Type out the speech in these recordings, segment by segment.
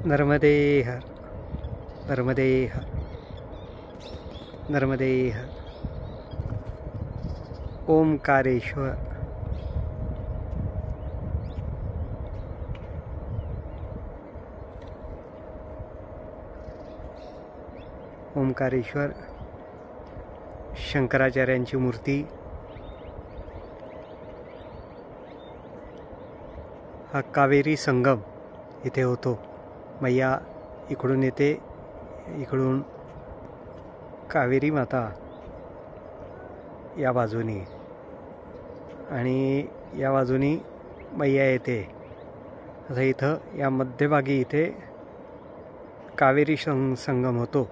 नर्मदे हर, नर्मदे हर, नर्मदे हर। ओमकारेश्वर, ओमकारेश्वर शंकराचार्यांची मूर्ती। हा कावेरी संगम इथे होतो। मैया इकडून येते, इकडून कावेरी माता या बाजूनी आणि या बाजूनी मैया येते। आता इथं या मध्यभागी इथे कावेरी संगम होतो।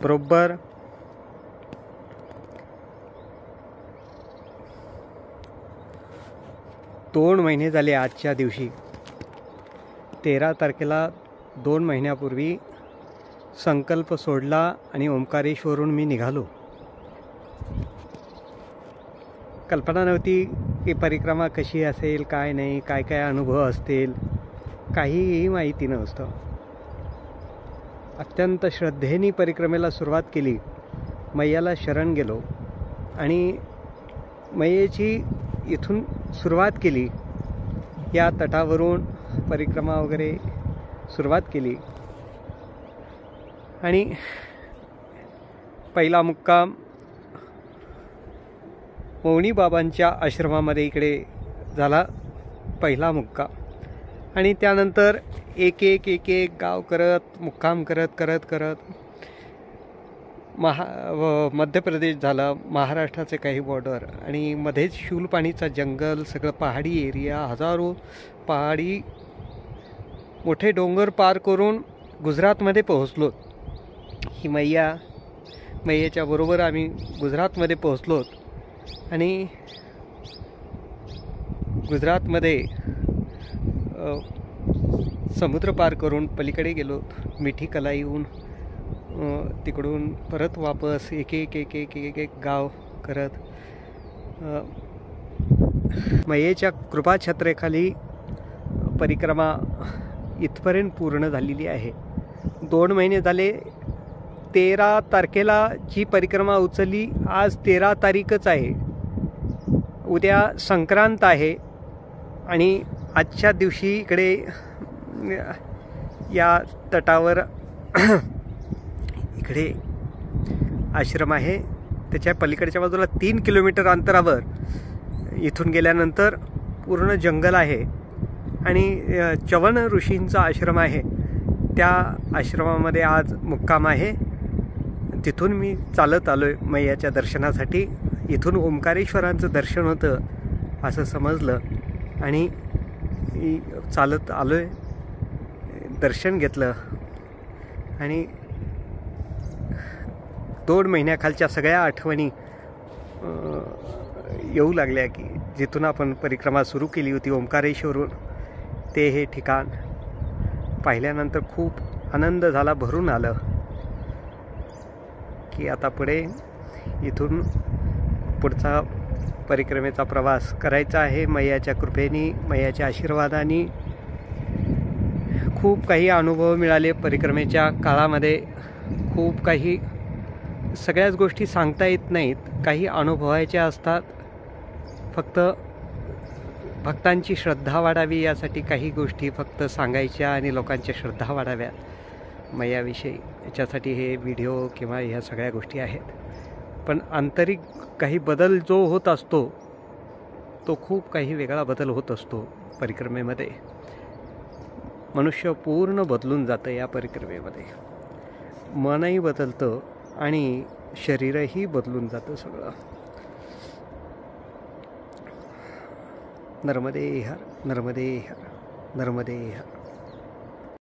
बरोबर 2 महिने झाले आजच्या दिवशी। 13 तारखेला 2 महिन्यापूर्वी संकल्प सोडला आणि ओंकारेश्वरून मी निघालो। कल्पना नव्हती की परिक्रमा कशी असेल, काय नाही, काय काय अनुभव असतील, काहीही माहिती नव्हतं। अत्यंत श्रद्धेने परिक्रमेला सुरुवात केली। मैयाला शरण गेलो आणि मैयेची इथून सुरुवात केली। या तटावरून परिक्रमा वगैरे सुरुवात केली आणि पहिला मुक्काम मौनी बाबांच्या आश्रमामध्ये इकडे झाला, पहिला मुक्काम। आणि त्यानंतर एक एक गाव करत मुक्काम करत मध्य प्रदेश झाला, महाराष्ट्राचे काही बॉर्डर आणि मध्येच शूलपाणीचा जंगल, सगळं पहाडी एरिया, हजारो पहाडी मोठे डोंगर पार करून गुजरातमध्ये पोहोचलो। ही मैयाच्या बरोबर आम्ही गुजरातमध्ये पोहोचलो आणि गुजरातमध्ये समुद्र पार करून पलीकडे गेलो, मिठी कलाईहून तिकडून परत वापस एक गाव करत मैयेच्या कृपाछत्रेखाली परिक्रमा इथपर्यंत पूर्ण झालेली आहे। 2 महिने झाले। 13 तारखेला जी परिक्रमा उचलली, आज 13 तारीखच आहे, उद्या संक्रांत आहे आणि आजच्या दिवशी इकडे या तटावर इकडे आश्रम आहे, त्याच्या पलीकडच्या बाजूला 3 किलोमीटर अंतरावर इथून गेल्यानंतर पूर्ण जंगल आहे आणि चवन ऋषींचा आश्रम आहे। त्या आश्रमामध्ये आज मुक्काम आहे। तिथून मी चालत आलोय मैयाच्या दर्शनासाठी। इथून ओंकारेश्वरांचं दर्शन होतं असं समजलं आणि चालत आलोय, दर्शन घेतलं आणि 2 महिन्याखालच्या सगळ्या आठवणी येऊ लागल्या की जिथून आपण परिक्रमा सुरू केली होती ओंकारेश्वरून, ते हे ठिकाण पाहिल्यानंतर खूप आनंद झाला, भरून आलं की आता पुढे इथून पुढचा परिक्रमेचा प्रवास करायचा आहे। मैयाच्या कृपेने, मैयाच्या आशीर्वादाने खूप काही अनुभव मिळाले परिक्रमेच्या काळामध्ये। खूप काही, सगळ्याच गोष्टी सांगता येत नाहीत, काही अनुभवायच्या असतात। फक्त भक्तांची श्रद्धा वाढावी यासाठी काही गोष्टी फक्त सांगायच्या आणि लोकांच्या श्रद्धा वाढाव्यात मैयाविषयी, याच्यासाठी हे व्हिडिओ किंवा ह्या सगळ्या गोष्टी आहेत। पण आंतरिक काही बदल जो होत असतो तो खूप काही वेगळा बदल होत असतो परिक्रमेमध्ये। मनुष्य पूर्ण बदलून जातं या परिक्रमेमध्ये, मनही बदलतं आणि शरीरही बदलून जातं सगळं। नर्मदे हर, नर्मदे हर, नर्मदे हर।